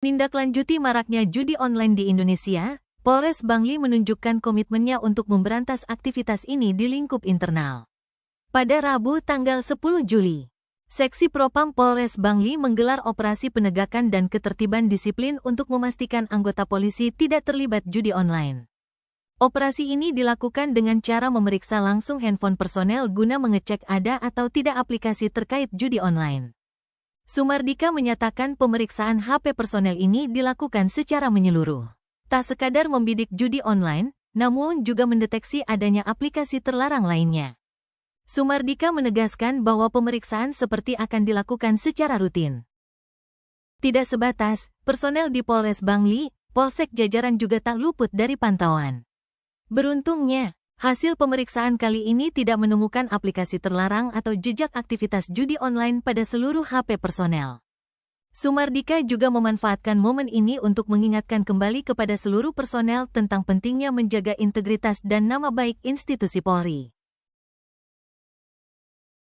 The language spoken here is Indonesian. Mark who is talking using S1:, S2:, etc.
S1: Menindaklanjuti maraknya judi online di Indonesia, Polres Bangli menunjukkan komitmennya untuk memberantas aktivitas ini di lingkup internal. Pada Rabu tanggal 10 Juli, Seksi Propam Polres Bangli menggelar operasi penegakan dan ketertiban disiplin untuk memastikan anggota polisi tidak terlibat judi online. Operasi ini dilakukan dengan cara memeriksa langsung handphone personel guna mengecek ada atau tidak aplikasi terkait judi online. Sumardika menyatakan pemeriksaan HP personel ini dilakukan secara menyeluruh. Tak sekadar membidik judi online, namun juga mendeteksi adanya aplikasi terlarang lainnya. Sumardika menegaskan bahwa pemeriksaan seperti akan dilakukan secara rutin. Tidak sebatas, personel di Polres Bangli, Polsek jajaran juga tak luput dari pantauan. Beruntungnya, hasil pemeriksaan kali ini tidak menemukan aplikasi terlarang atau jejak aktivitas judi online pada seluruh HP personel. Sumardika juga memanfaatkan momen ini untuk mengingatkan kembali kepada seluruh personel tentang pentingnya menjaga integritas dan nama baik institusi Polri.